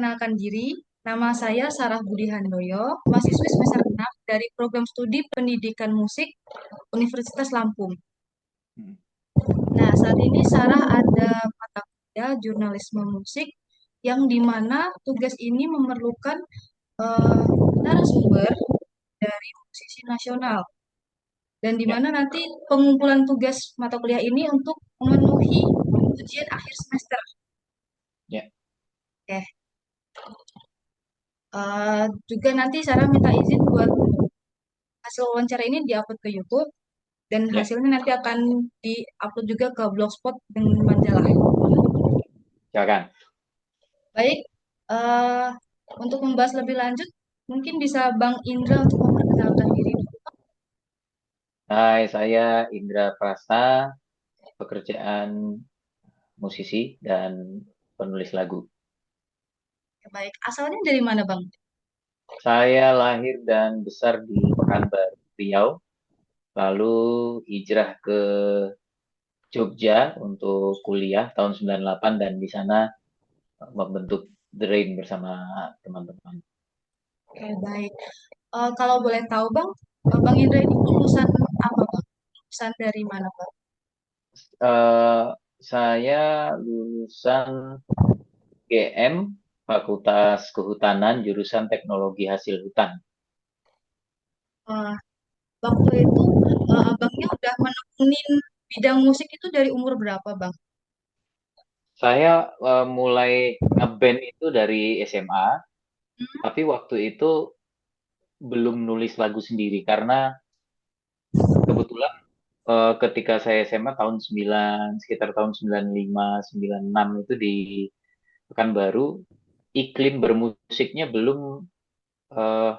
perkenalkan diri. Nama saya Sarah Budi Handoyo, mahasiswi semester 6 dari program studi Pendidikan Musik Universitas Lampung. Hmm. Nah, saat ini Sarah ada mata kuliah jurnalisme musik yang dimana tugas ini memerlukan eh, narasumber dari musisi nasional dan Ya, dimana nanti pengumpulan tugas mata kuliah ini untuk memenuhi ujian akhir semester. ya, Oke, juga nanti Sarah minta izin buat hasil wawancara ini diupload ke YouTube dan ya. hasilnya nanti akan diupload juga ke Blogspot dan majalah. Silakan. Baik, eh, untuk membahas lebih lanjut, mungkin bisa Bang Indra untuk memperkenalkan diri. Hai, saya Indra Prasta, pekerjaan musisi dan penulis lagu. Baik, asalnya dari mana Bang? Saya lahir dan besar di Pekanbaru, Riau, lalu hijrah ke Jogja untuk kuliah tahun 98 dan di sana membentuk The Rain bersama teman-teman. Oke, baik. Kalau boleh tahu Bang, Bang Indra ini lulusan apa Bang? Lulusan dari mana Bang? Eh, saya lulusan GM, Fakultas Kehutanan, jurusan Teknologi Hasil Hutan. Eh, Waktu itu abangnya udah menekunin bidang musik itu dari umur berapa Bang? Saya mulai ngeband itu dari SMA, Hmm, tapi waktu itu belum nulis lagu sendiri karena kebetulan ketika saya SMA tahun 9, sekitar tahun 95, 96 itu di Pekanbaru, iklim bermusiknya belum eh,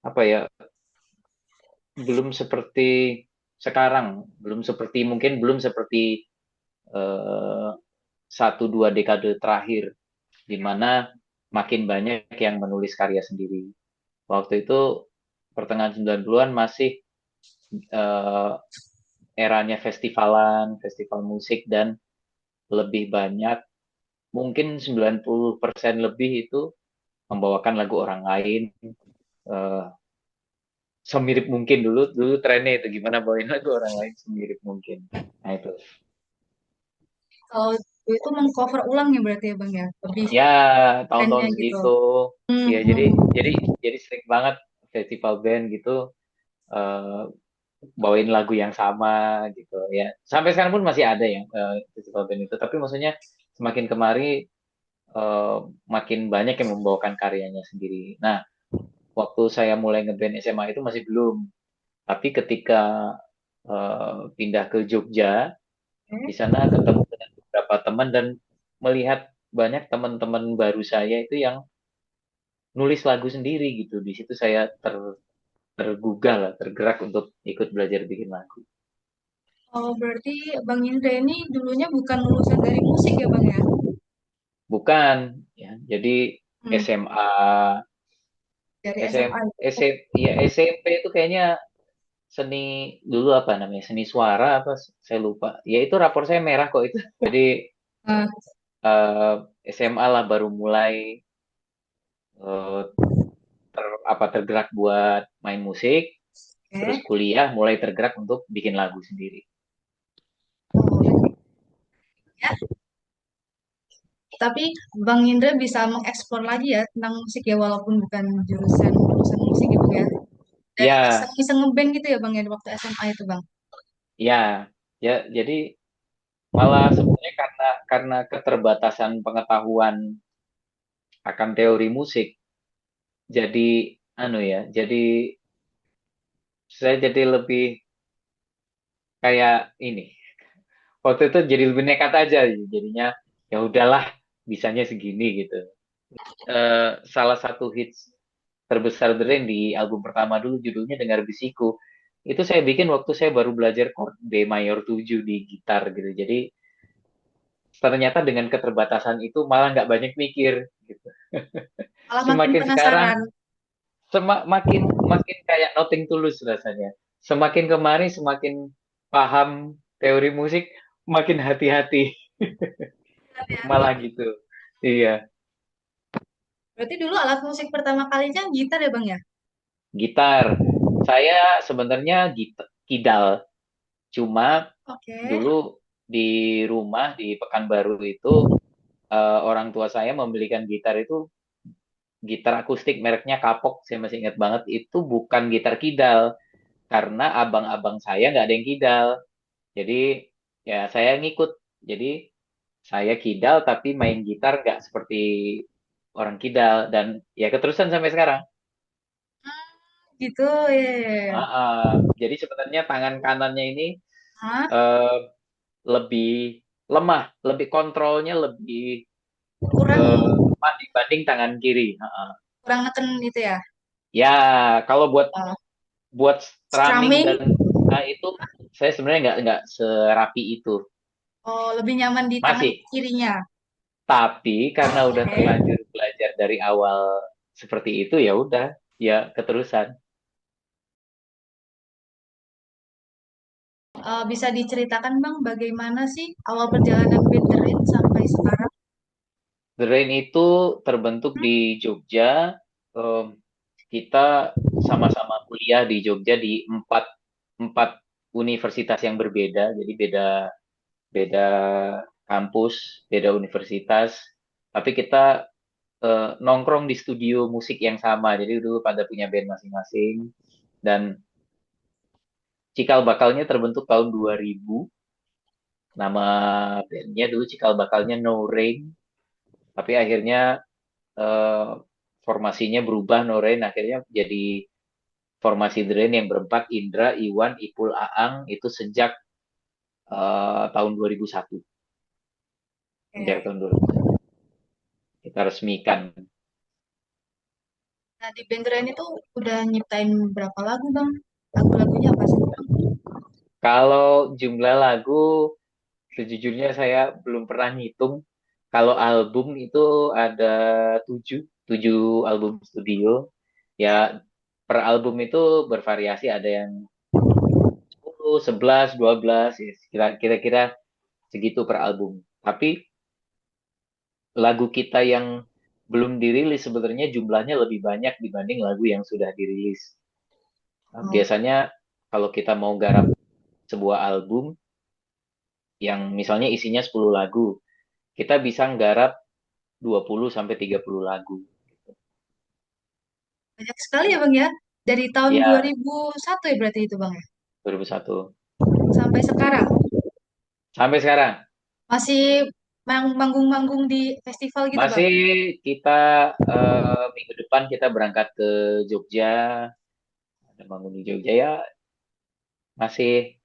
apa ya, belum seperti sekarang, belum seperti eh, satu dua dekade terakhir di mana makin banyak yang menulis karya sendiri. Waktu itu pertengahan 90-an masih eh, eranya festivalan, festival musik dan lebih banyak, mungkin 90% lebih itu membawakan lagu orang lain, eh, semirip mungkin dulu dulu trennya itu gimana bawain lagu orang lain semirip mungkin. Nah itu. Kalau dulu itu mengcover ulang ya berarti ya Bang ya? Lebih Ya, trennya tahun-tahun gitu. segitu. Hmm, Ya, jadi hmm. jadi jadi sering banget festival band gitu eh, bawain lagu yang sama gitu ya. Sampai sekarang pun masih ada yang festival band itu, tapi maksudnya semakin kemari eh, makin banyak yang membawakan karyanya sendiri. Nah, waktu saya mulai ngeband SMA itu masih belum. Tapi ketika pindah ke Jogja, di Oke. sana ketemu dengan beberapa teman dan melihat banyak teman-teman baru saya itu yang nulis lagu sendiri gitu. Di situ saya tergugah lah, tergerak untuk ikut belajar bikin lagu. Oh, berarti Bang Indra ini dulunya bukan lulusan dari musik ya Bang ya? Bukan, ya. Jadi Hmm, SMA, dari SM, SMA. SM, ya SMP itu kayaknya seni dulu apa namanya seni suara apa saya lupa. Ya itu rapor saya merah kok itu. Jadi Nah, eh, SMA lah baru mulai eh, tergerak buat main musik. Terus oke. kuliah mulai tergerak untuk bikin lagu sendiri. Oh, ya. Tapi Bang Indra bisa mengeksplor lagi ya tentang musik ya walaupun bukan jurusan musik gitu ya. Dari Ya, iseng-iseng ngeband gitu ya Bang ya waktu SMA itu Bang. ya, ya. Jadi malah sebenarnya karena keterbatasan pengetahuan akan teori musik, jadi anu ya, jadi saya jadi lebih kayak ini. Waktu itu jadi lebih nekat aja, jadinya ya udahlah, bisanya segini gitu. Salah satu hits terbesar The Rain di album pertama dulu judulnya Dengar Bisiku. Itu saya bikin waktu saya baru belajar chord D mayor 7 di gitar gitu. Jadi ternyata dengan keterbatasan itu malah nggak banyak mikir gitu. Malah makin Semakin sekarang penasaran. makin makin kayak nothing tulus rasanya. Semakin kemari semakin paham teori musik, makin hati-hati Hati-hati. malah gitu. Iya, Berarti dulu alat musik pertama kalinya gitar ya Bang ya? Gitar. Saya sebenarnya kidal. Cuma Oke. dulu di rumah di Pekanbaru itu orang tua saya membelikan gitar itu gitar akustik mereknya Kapok. Saya masih ingat banget itu bukan gitar kidal karena abang-abang saya nggak ada yang kidal. Jadi ya saya ngikut. Jadi saya kidal tapi main gitar nggak seperti orang kidal dan ya keterusan sampai sekarang. Gitu ya. Ah, ah. Jadi sebenarnya tangan kanannya ini Hah? eh, lebih lemah, lebih kontrolnya lebih Kurang lemah dibanding tangan kiri. Ah, ah. kurang neken itu ya. Ya kalau buat Oh, buat strumming strumming. dan itu saya sebenarnya nggak serapi itu. Oh, lebih nyaman di tangan Masih, kirinya. tapi karena udah Oke. terlanjur belajar dari awal seperti itu ya udah, ya keterusan. Bisa diceritakan Bang bagaimana sih awal perjalanan band The Rain sampai sekarang? The Rain itu terbentuk di Jogja. Em, kita sama-sama kuliah di Jogja di empat empat universitas yang berbeda, jadi beda beda kampus, beda universitas. Tapi kita nongkrong di studio musik yang sama. Jadi dulu pada punya band masing-masing. Dan Cikal Bakalnya terbentuk tahun 2000. Nama bandnya dulu Cikal Bakalnya No Rain. Tapi akhirnya eh, formasinya berubah No Rain. Akhirnya jadi formasi The Rain yang berempat. Indra, Iwan, Ipul, Aang. Itu sejak tahun 2001. Sejak Oke. tahun 2001. Kita resmikan. Nah, di band The Rain itu udah nyiptain berapa lagu Bang? Lagu-lagunya apa sih Bang? Kalau jumlah lagu, sejujurnya saya belum pernah ngitung. Kalau album itu ada tujuh, tujuh album studio. Ya, per album itu bervariasi. Ada yang 10, 11, 12. Ya, kira-kira segitu per album. Tapi lagu kita yang belum dirilis sebenarnya jumlahnya lebih banyak dibanding lagu yang sudah dirilis. Nah, Oh, biasanya kalau kita mau garap sebuah album yang misalnya isinya 10 lagu, kita bisa nggarap 20 sampai 30 lagu. banyak sekali ya Bang ya. Dari tahun Ya, 2001 ya berarti itu Bang ya. 2001. Sampai sekarang. Sampai sekarang Masih manggung-manggung di festival gitu Bang. masih kita minggu depan kita berangkat ke Jogja, ada bangun di Jogja ya masih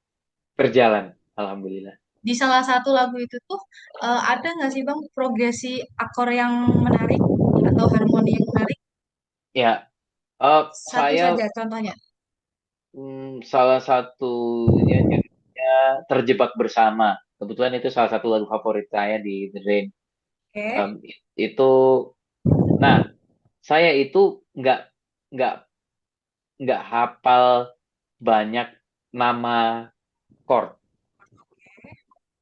berjalan, alhamdulillah. Di salah satu lagu itu tuh ada nggak sih Bang progresi akor yang menarik atau harmoni yang menarik? Ya, Satu saja saya contohnya. salah satunya judulnya Terjebak Bersama. Kebetulan itu salah satu lagu favorit saya di The Rain. Oke. Em, itu, nah, saya itu nggak nggak nggak hafal banyak nama chord.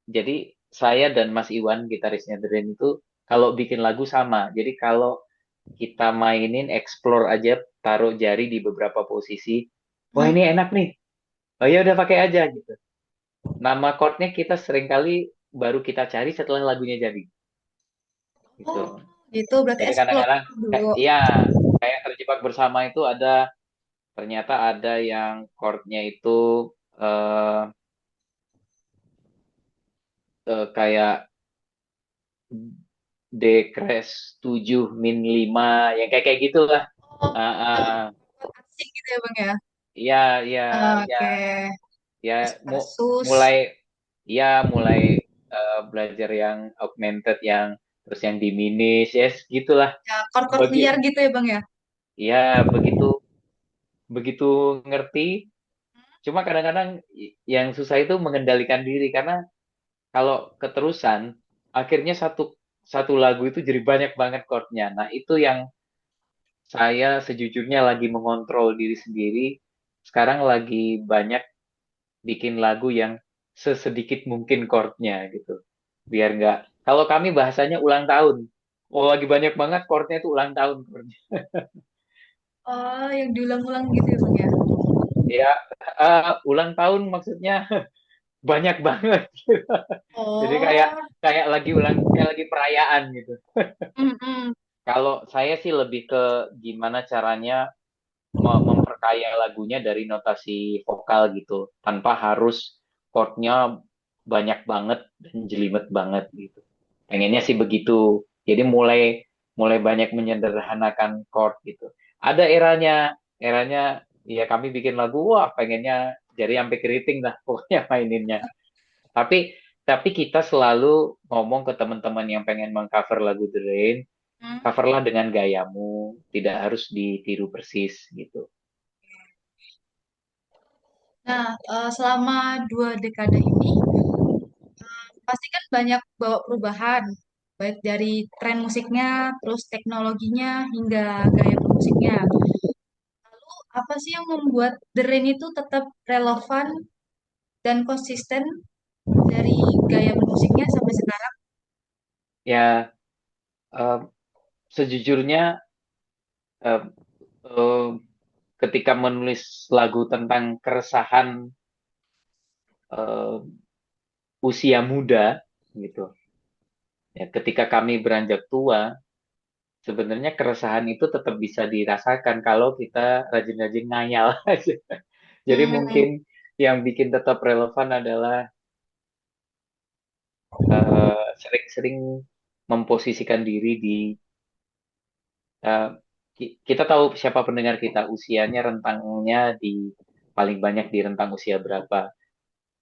Jadi saya dan Mas Iwan, gitarisnya The Rain itu kalau bikin lagu sama. Jadi kalau kita mainin explore aja, taruh jari di beberapa posisi. Wah Hmm? ini enak nih. Oh ya udah pakai aja gitu. Nama chordnya kita seringkali baru kita cari setelah lagunya jadi. Gitu. Oh, gitu. Berarti Jadi explore kadang-kadang, dulu. iya kayak terjebak bersama itu ada ternyata ada yang chordnya itu eh, kayak D crash 7 min 5 yang kayak kayak gitulah. Oh, Ah, yang ah, asik gitu ya Bang ya. ya ya ya Oke. ya Versus. mulai ya mulai belajar yang augmented yang terus yang diminish yes gitulah Ya, chord-chord bagi liar gitu ya Bang ya. ya begitu begitu ngerti cuma kadang-kadang yang susah itu mengendalikan diri karena kalau keterusan akhirnya satu satu lagu itu jadi banyak banget chordnya. Nah, itu yang saya sejujurnya lagi mengontrol diri sendiri. Sekarang lagi banyak bikin lagu yang sesedikit mungkin chordnya gitu. Biar nggak, kalau kami bahasanya ulang tahun. Oh, lagi banyak banget chordnya tuh ulang tahun chordnya. Oh, yang diulang-ulang gitu ya, Bang ya? Ya, ulang tahun maksudnya banyak banget. Jadi kayak Oh, kayak lagi kayak lagi perayaan gitu. mm-mm. Kalau saya sih lebih ke gimana caranya memperkaya lagunya dari notasi vokal gitu, tanpa harus chordnya banyak banget dan jelimet banget gitu. Pengennya sih begitu. Jadi mulai mulai banyak menyederhanakan chord gitu. Ada eranya ya kami bikin lagu, wah pengennya jadi sampai keriting lah pokoknya maininnya. Tapi tapi kita selalu ngomong ke teman-teman yang pengen mengcover lagu The Rain, Hmm. coverlah dengan gayamu, tidak harus ditiru persis gitu. Nah, selama 2 dekade ini, pasti kan banyak bawa perubahan, baik dari tren musiknya, terus teknologinya, hingga gaya bermusiknya. Apa sih yang membuat The Rain itu tetap relevan dan konsisten dari gaya bermusiknya sampai sekarang? Ya, eh, sejujurnya eh, eh, ketika menulis lagu tentang keresahan eh, usia muda gitu. Ya, ketika kami beranjak tua, sebenarnya keresahan itu tetap bisa dirasakan kalau kita rajin-rajin ngayal aja. Jadi Hmm, mungkin yang bikin tetap relevan adalah sering-sering memposisikan diri di eh, kita tahu siapa pendengar kita, usianya rentangnya di paling banyak di rentang usia berapa.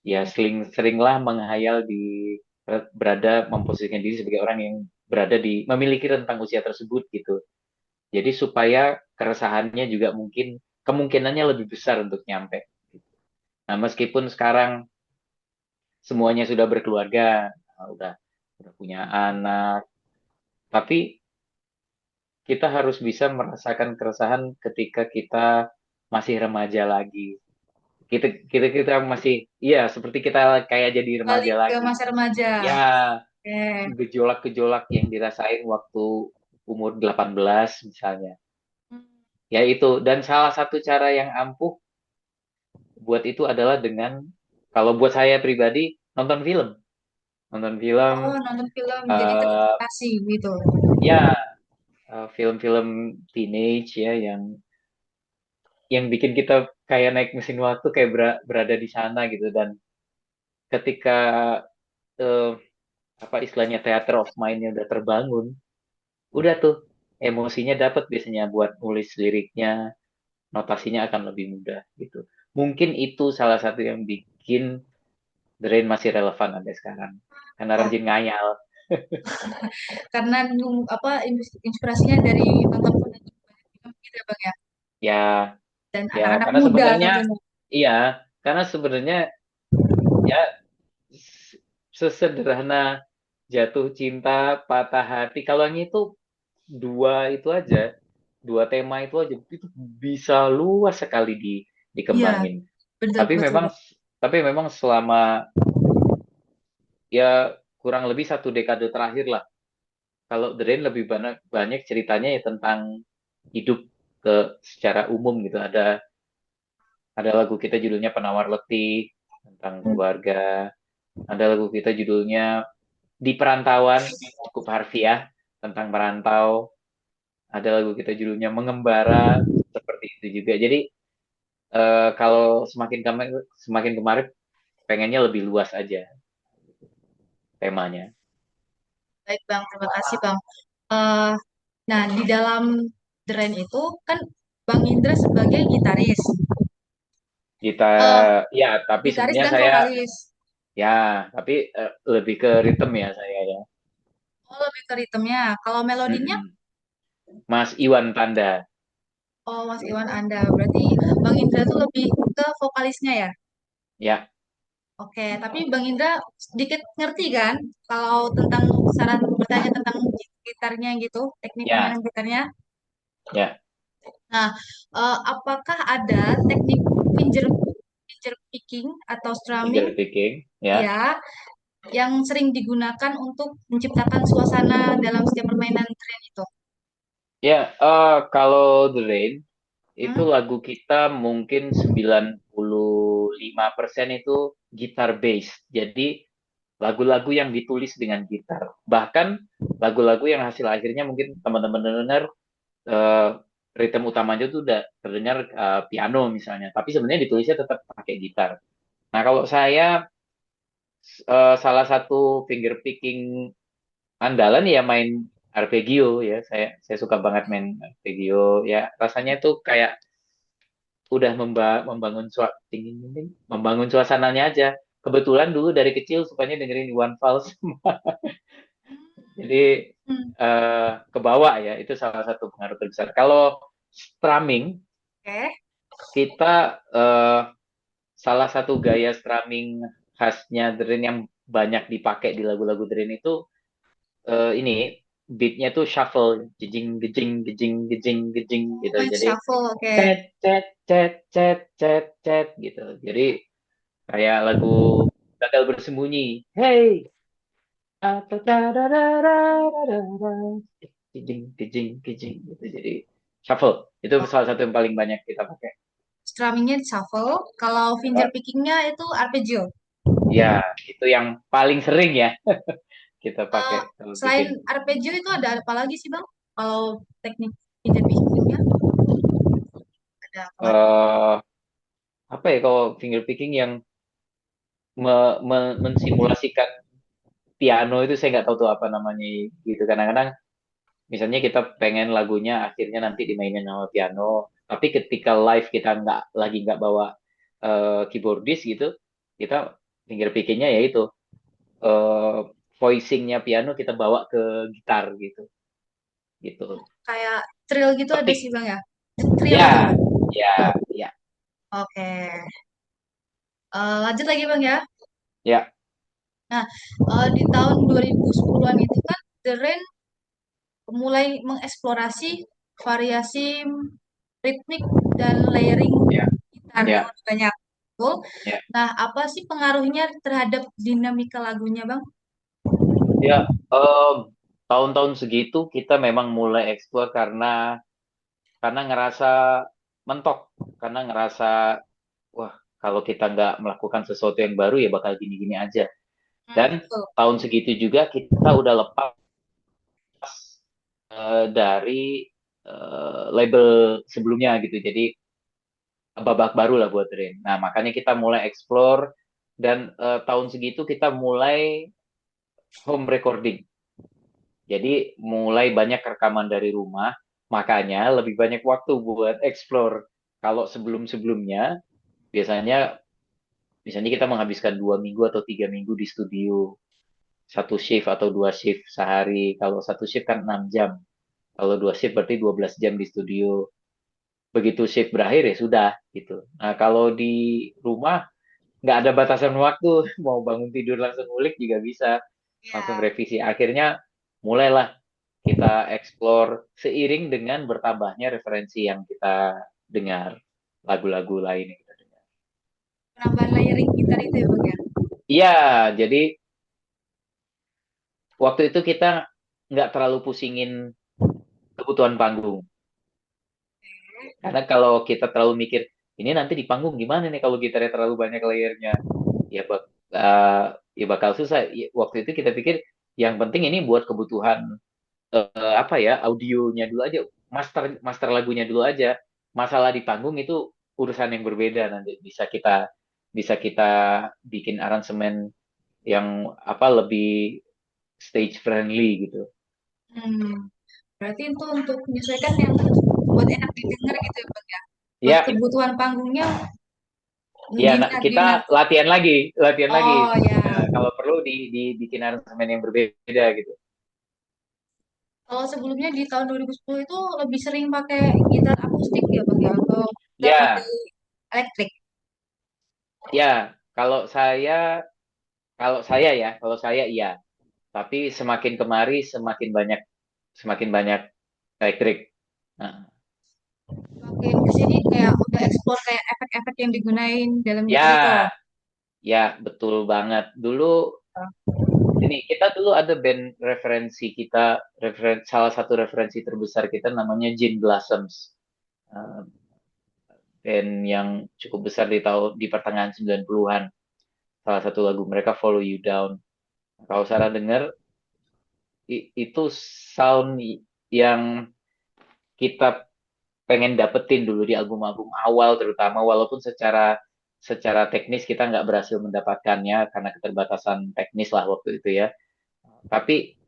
Ya seringlah menghayal di berada memposisikan diri sebagai orang yang berada di memiliki rentang usia tersebut gitu. Jadi supaya keresahannya juga mungkin kemungkinannya lebih besar untuk nyampe. Nah, meskipun sekarang semuanya sudah berkeluarga, udah punya anak, tapi kita harus bisa merasakan keresahan ketika kita masih remaja lagi. Kita masih, iya, seperti kita kayak jadi remaja balik ke lagi. masa remaja. Ya, Oke. gejolak-gejolak yang dirasain waktu umur 18 misalnya. Hmm. Ya itu, dan salah satu cara yang ampuh buat itu adalah dengan, kalau buat saya pribadi, nonton film. Nonton film, Oh, nonton film jadi eh terinspirasi gitu. ya, film-film teenage ya, yang bikin kita kayak naik mesin waktu, kayak berada di sana gitu. Dan ketika eh, apa istilahnya theater of mind-nya udah terbangun, udah tuh emosinya dapat biasanya buat nulis liriknya, notasinya akan lebih mudah gitu. Mungkin itu salah satu yang bikin The Rain masih relevan sampai sekarang. Karena Wah, rajin ngayal. karena apa inspirasinya dari nonton film gitu ya, Bang ya. Ya, Dan ya anak-anak karena muda sebenarnya tentunya. iya, karena sebenarnya ya sesederhana jatuh cinta, patah hati, kalau yang itu dua itu aja, dua tema itu aja itu bisa luas sekali Iya, dikembangin. betul Tapi betul, memang Bang. tapi memang selama ya kurang lebih 1 dekade terakhir lah. Kalau The Rain lebih banyak banyak ceritanya ya tentang hidup secara umum gitu. Ada lagu kita judulnya Penawar Letih tentang keluarga. Ada lagu kita judulnya Di Perantauan, cukup harfiah tentang merantau. Ada lagu kita judulnya Mengembara, seperti itu juga. Jadi kalau semakin kemarin pengennya lebih luas aja temanya. Baik, Bang. Terima kasih, Bang. Eh, nah, di dalam The Rain itu kan Bang Indra sebagai gitaris. Kita Eh, ya, tapi gitaris sebenarnya dan saya vokalis. ya, tapi lebih ke ritme ya saya ya. Oh, lebih ke ritmenya. Kalau melodinya, Mm-mm. Mas Iwan Tanda, oh Mas Iwan Anda. Berarti Bang Indra tuh lebih ke vokalisnya ya? ya, Oke, tapi Bang Indra sedikit ngerti kan kalau tentang saran bertanya tentang gitarnya gitu, teknik ya, pemainan gitarnya. ya, Nah, apakah ada teknik finger finger picking atau strumming finger picking, ya, ya yang sering digunakan untuk menciptakan suasana dalam setiap permainan tren itu. Ya, kalau The Rain itu Hmm? lagu kita mungkin 95% itu gitar bass. Jadi lagu-lagu yang ditulis dengan gitar. Bahkan lagu-lagu yang hasil akhirnya mungkin teman-teman dengar eh, ritme utamanya itu udah terdengar piano misalnya, tapi sebenarnya ditulisnya tetap pakai gitar. Nah, kalau saya salah satu finger picking andalan ya main arpeggio ya. Saya suka banget main arpeggio ya. Rasanya itu kayak udah membangun ting, ting, ting, membangun suasananya aja. Kebetulan dulu dari kecil sukanya dengerin Iwan Fals. Jadi Hmm. kebawa ya, itu salah satu pengaruh terbesar. Kalau strumming, Oke. kita salah satu gaya strumming khasnya Dren yang banyak dipakai di lagu-lagu Dren itu ini beatnya tuh shuffle, jejing, gejing, gejing, gejing, gejing gitu. Main Jadi shuffle, oke. cet, cet, cet, cet, cet, cet gitu. Jadi kayak lagu Gagal Bersembunyi. Hey, kijing kijing kijing gitu, jadi shuffle itu salah satu yang paling banyak kita pakai. Strummingnya di shuffle. Kalau finger Eh, pickingnya itu arpeggio. ya itu yang paling sering ya kita pakai Eh, kalau Selain bikin. arpeggio itu ada apa lagi sih Bang? Kalau teknik finger pickingnya ada apa lagi? eh Apa ya kalau finger picking yang mensimulasikan piano itu saya nggak tahu tuh apa namanya gitu. Kadang-kadang misalnya kita pengen lagunya akhirnya nanti dimainin sama piano, tapi ketika live kita nggak bawa keyboardis gitu, kita finger pickingnya yaitu eh, voicingnya piano kita bawa ke gitar gitu, gitu. Kayak trill gitu ada sih Ketik, Bang ya? Trill itu ya, Bang. ya, ya, Oke. Lanjut lagi Bang ya. ya, Nah, di tahun 2010-an itu kan The Rain mulai mengeksplorasi variasi ritmik dan layering ya, gitar yang ya, lebih banyak. Betul. ya, Nah, apa sih pengaruhnya terhadap dinamika lagunya, Bang? ya. Tahun-tahun segitu kita memang mulai explore karena ngerasa mentok, karena ngerasa wah kalau kita nggak melakukan sesuatu yang baru ya bakal gini-gini aja. Hmm, Dan betul. tahun segitu juga kita udah lepas dari label sebelumnya gitu. Jadi babak baru lah buat Rain. Nah, makanya kita mulai explore dan tahun segitu kita mulai home recording. Jadi mulai banyak rekaman dari rumah, makanya lebih banyak waktu buat explore. Kalau sebelum-sebelumnya biasanya misalnya kita menghabiskan 2 minggu atau 3 minggu di studio, satu shift atau dua shift sehari. Kalau satu shift kan 6 jam. Kalau dua shift berarti 12 jam di studio. Begitu shift berakhir ya sudah gitu. Nah, kalau di rumah nggak ada batasan waktu, mau bangun tidur langsung ngulik juga bisa, langsung Ya, revisi. Akhirnya mulailah kita explore seiring dengan bertambahnya referensi yang kita dengar, lagu-lagu lain yang kita dengar. penambahan layering gitar itu ya, Bang ya. Iya, jadi waktu itu kita nggak terlalu pusingin kebutuhan panggung. Karena kalau kita terlalu mikir, ini nanti di panggung gimana nih kalau gitarnya terlalu banyak layernya, ya, ya bakal susah. Waktu itu kita pikir yang penting ini buat kebutuhan apa ya, audionya dulu aja, master master lagunya dulu aja. Masalah di panggung itu urusan yang berbeda, nanti bisa kita bikin aransemen yang apa lebih stage friendly gitu. Hmm, berarti itu untuk menyesuaikan yang buat enak didengar gitu ya, Bang ya. Buat Ya, kebutuhan panggungnya ya, nah, kita dinar. latihan lagi. Oh Ya, ya. kalau perlu dibikin aransemen yang berbeda gitu. Kalau sebelumnya di tahun 2010 itu lebih sering pakai gitar akustik ya, Bang ya, atau gitar Ya, model elektrik. ya, kalau kalau saya iya. Tapi semakin kemari semakin banyak elektrik. Nah, Makin kesini kayak udah explore kayak efek-efek yang digunain dalam gitar itu. ya, ya, betul banget. Dulu Ini kita dulu ada band referensi kita, salah satu referensi terbesar kita namanya Gin Blossoms. Eh, Band yang cukup besar di pertengahan 90-an. Salah satu lagu mereka Follow You Down. Kalau Sarah dengar itu sound yang kita pengen dapetin dulu di album-album awal terutama walaupun secara secara teknis kita nggak berhasil mendapatkannya karena keterbatasan teknis lah waktu itu ya. Tapi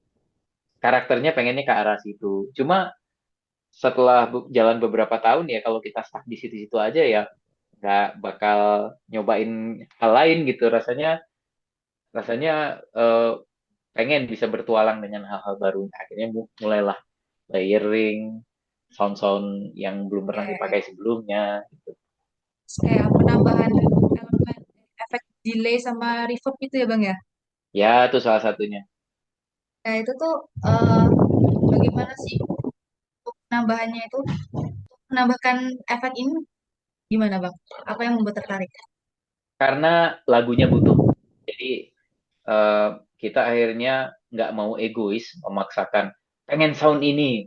karakternya pengennya ke arah situ. Cuma setelah jalan beberapa tahun ya kalau kita stuck di situ-situ aja ya nggak bakal nyobain hal lain gitu. Rasanya rasanya pengen bisa bertualang dengan hal-hal baru. Akhirnya mulailah layering, sound-sound yang belum pernah Kayak dipakai sebelumnya. Gitu. kayak penambahan elemen efek delay sama reverb gitu ya Bang ya. Ya, itu salah satunya. Nah itu tuh eh, bagaimana sih untuk penambahannya itu? Menambahkan efek ini gimana Bang? Apa yang membuat tertarik? Karena lagunya butuh. Jadi eh, kita akhirnya nggak mau egois memaksakan pengen sound ini,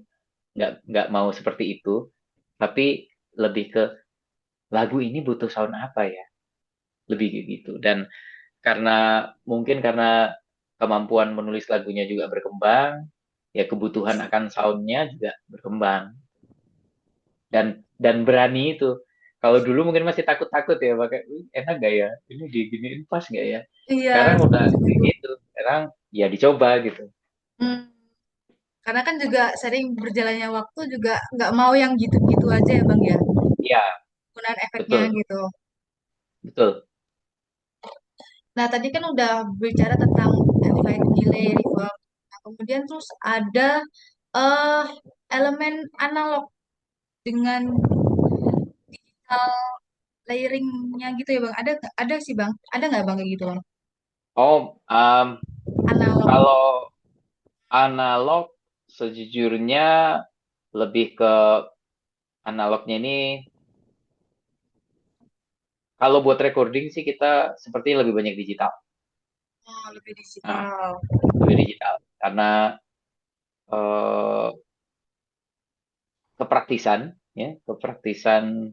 nggak mau seperti itu, tapi lebih ke lagu ini butuh sound apa ya, lebih kayak gitu. Dan karena mungkin karena kemampuan menulis lagunya juga berkembang, ya kebutuhan akan soundnya juga berkembang dan berani itu. Kalau dulu mungkin masih takut-takut ya pakai "Wih, enak gak ya? Ini diginiin pas gak ya?" Iya, Sekarang udah kayak setuju. gitu. Sekarang ya dicoba gitu. Hmm, karena kan juga sering berjalannya waktu juga nggak mau yang gitu-gitu aja ya Bang ya. Iya, Penggunaan efeknya betul. gitu. Betul. Nah, tadi kan udah bicara tentang efek delay, reverb. Nah, kemudian terus ada eh elemen analog dengan digital layering-nya gitu ya, Bang. Ada sih, Bang. Ada nggak, Bang, kayak gitu, Bang? Oh, Analog. kalau analog sejujurnya lebih ke analognya ini kalau buat recording sih kita seperti lebih banyak digital. Oh, lebih Nah, digital. lebih digital karena eh, kepraktisan ya, kepraktisan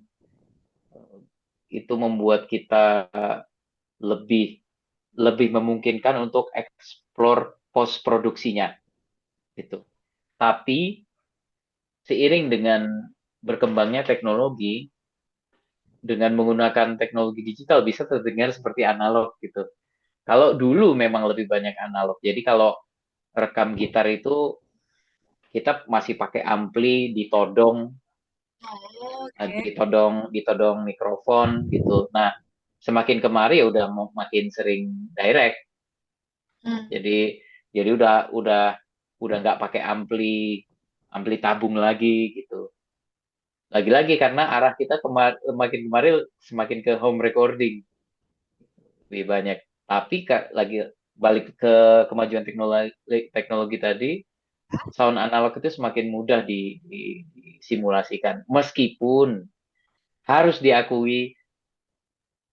itu membuat kita lebih lebih memungkinkan untuk explore post produksinya gitu. Tapi seiring dengan berkembangnya teknologi dengan menggunakan teknologi digital bisa terdengar seperti analog gitu. Kalau dulu memang lebih banyak analog. Jadi kalau rekam gitar itu kita masih pakai ampli ditodong, Oh, oke. ditodong mikrofon gitu. Nah, semakin kemari ya udah makin sering direct. Hmm. Jadi jadi udah nggak pakai ampli ampli tabung lagi gitu. Lagi-lagi karena arah kita makin kemarin semakin ke home recording lebih banyak. Tapi lagi balik ke kemajuan teknologi teknologi tadi, sound analog itu semakin mudah disimulasikan. Meskipun harus diakui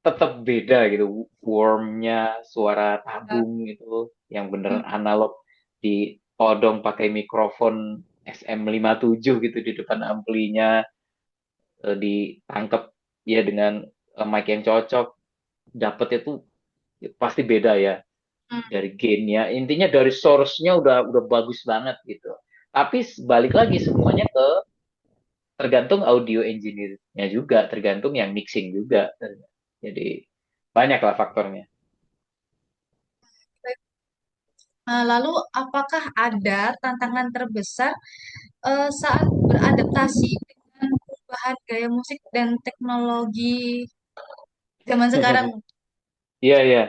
tetap beda gitu, warmnya suara tabung itu yang bener Hmm. analog ditodong pakai mikrofon SM57 gitu di depan amplinya, ditangkap ya dengan mic yang cocok, dapetnya tuh pasti beda ya Hmm. dari gainnya. Intinya dari source-nya udah bagus banget gitu. Tapi balik lagi semuanya ke tergantung audio engineer-nya juga, tergantung yang mixing juga. Jadi banyak lah faktornya. Nah, lalu apakah ada tantangan terbesar saat beradaptasi dengan perubahan gaya musik dan teknologi zaman sekarang? Iya, iya.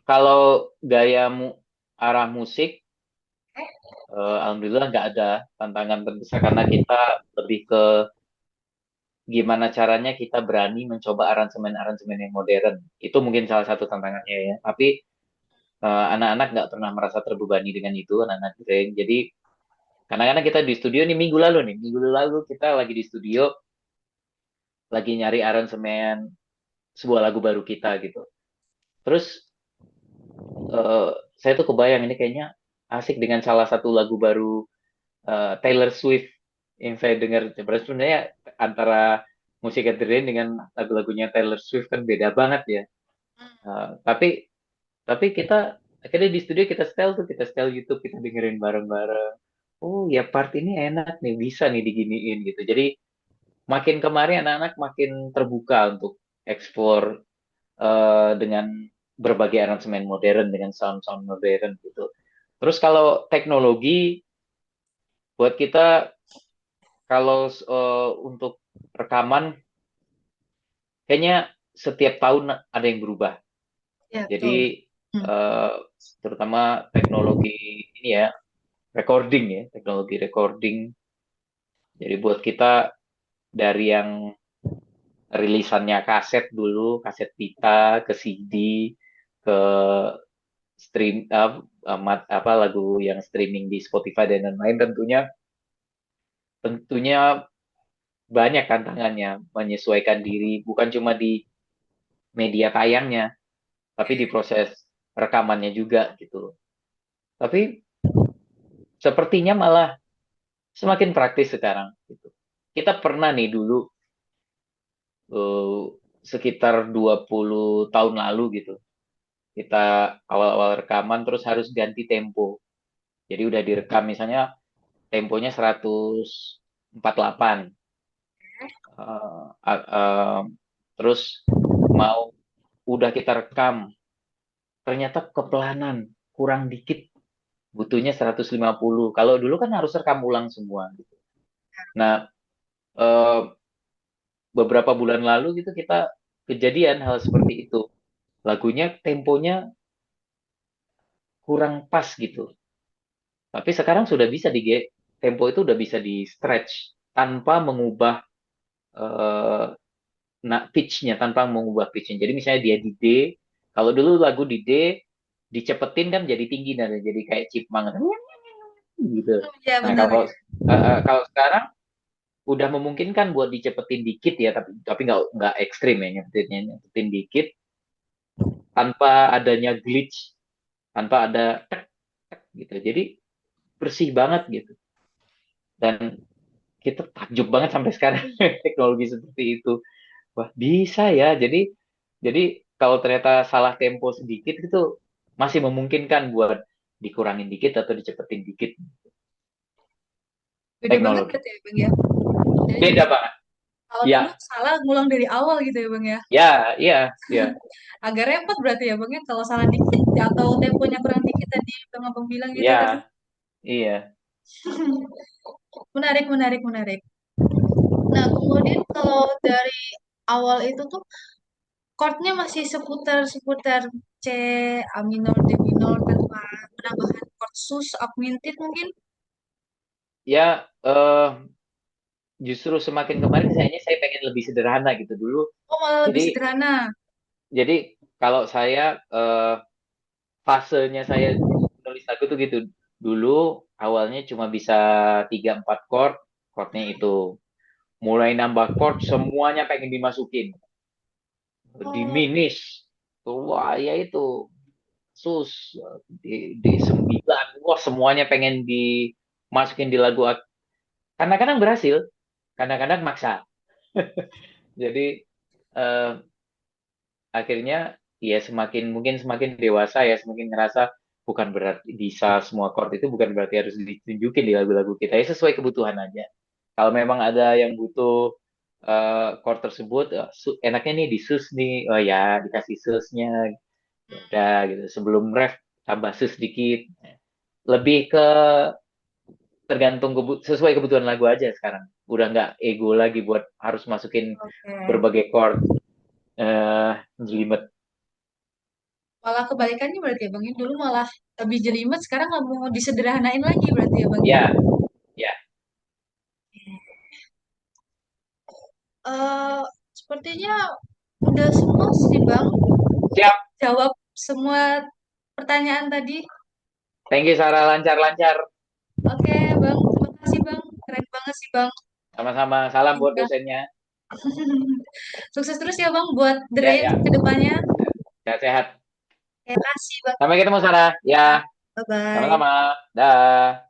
Kalau gayamu arah musik, alhamdulillah nggak ada tantangan terbesar karena kita lebih ke gimana caranya kita berani mencoba aransemen-aransemen yang modern. Itu mungkin salah satu tantangannya ya. Tapi anak-anak nggak pernah merasa terbebani dengan itu, anak-anak geng. Jadi kadang-kadang kita di studio nih, minggu lalu kita lagi di studio, lagi nyari aransemen sebuah lagu baru kita gitu. Terus eh, saya tuh kebayang ini kayaknya asik dengan salah satu lagu baru Taylor Swift yang saya dengar. Sebenarnya antara musik Adrian dengan lagu-lagunya Taylor Swift kan beda banget ya. Tapi kita akhirnya di studio kita setel YouTube, kita dengerin bareng-bareng. Oh ya part ini enak nih, bisa nih diginiin gitu. Jadi makin kemarin anak-anak makin terbuka untuk explore dengan berbagai aransemen modern dengan sound-sound modern gitu. Terus kalau teknologi buat kita kalau untuk rekaman kayaknya setiap tahun ada yang berubah. Ya, Jadi betul. Hmm. eh, terutama teknologi ini ya recording ya, teknologi recording. Jadi buat kita dari yang rilisannya kaset dulu, kaset pita ke CD, ke stream apa lagu yang streaming di Spotify dan lain-lain tentunya tentunya banyak tantangannya menyesuaikan diri bukan cuma di media tayangnya tapi di proses rekamannya juga gitu. Tapi sepertinya malah semakin praktis sekarang gitu. Kita pernah nih dulu eh, sekitar 20 tahun lalu gitu. Kita awal-awal rekaman terus harus ganti tempo. Jadi udah direkam misalnya temponya 148. Eh, eh, eh, terus mau udah kita rekam, ternyata kepelanan, kurang dikit, butuhnya 150. Kalau dulu kan harus rekam ulang semua gitu. Nah, eh, beberapa bulan lalu gitu kita kejadian hal seperti itu. Lagunya temponya kurang pas gitu. Tapi sekarang sudah bisa tempo itu udah bisa di stretch tanpa mengubah eh, pitch-nya, tanpa mengubah pitch-nya. Jadi misalnya dia di D, kalau dulu lagu di D dicepetin kan jadi tinggi dan jadi kayak chipmunk gitu. Ya, Nah, benar ya. kalau sekarang udah memungkinkan buat dicepetin dikit ya, tapi nggak ekstrim ya nyepetin dikit tanpa adanya glitch, tanpa ada tek gitu. Jadi bersih banget gitu. Dan kita takjub banget sampai sekarang teknologi seperti itu. Wah, bisa ya. Jadi kalau ternyata salah tempo sedikit itu masih memungkinkan buat dikurangin dikit atau dicepetin dikit Beda banget teknologi. berarti ya, Bang ya. Jadi Beda banget. kalau dulu Ya, salah ngulang dari awal gitu ya, Bang ya. ya, iya, ya, Agak repot berarti ya, Bang ya. Kalau salah dikit atau temponya kurang dikit tadi Bang Abang bilang gitu tadi. ya, iya. Menarik, menarik, menarik. Nah, kemudian kalau dari awal itu tuh chordnya masih seputar-seputar C, A minor, D minor tanpa penambahan chord sus, augmented mungkin. Ya, justru semakin kemarin saya pengen lebih sederhana gitu dulu. Oh, malah lebih Jadi, sederhana. jadi kalau saya fasenya saya nulis lagu tuh gitu. Dulu awalnya cuma bisa 3 4 chord, chordnya itu. Mulai nambah chord semuanya pengen dimasukin. Oh, Diminish. Wah, ya itu sus di 9. Wah, semuanya pengen dimasukin di lagu. Kadang-kadang berhasil, kadang-kadang maksa. Jadi eh, akhirnya ya semakin mungkin semakin dewasa ya semakin ngerasa bukan berarti bisa semua chord itu bukan berarti harus ditunjukin di lagu-lagu kita ya sesuai kebutuhan aja. Kalau memang ada yang butuh chord tersebut enaknya nih di sus nih oh ya dikasih susnya ya udah gitu sebelum ref tambah sus dikit lebih ke tergantung sesuai kebutuhan lagu aja sekarang udah nggak ego lagi buat harus masukin oke. berbagai chord jelimet. Malah kebalikannya berarti ya Bang ya. Dulu malah lebih jelimet, sekarang nggak mau disederhanain lagi berarti ya Bang ya. Ya, ya. Eh, sepertinya udah semua sih Bang. Untuk Siap. jawab semua pertanyaan tadi. Thank you Sarah, lancar-lancar. Oke Bang, terima kasih Bang. Keren banget sih Bang. Sama-sama. Salam buat Iya. dosennya. Sukses terus ya Bang buat The Ya, Rain ya. ke depannya. Sehat-sehat. Ya, kasih Bang. Sampai ketemu Sarah. Ya, Bye-bye. sama-sama. Dah.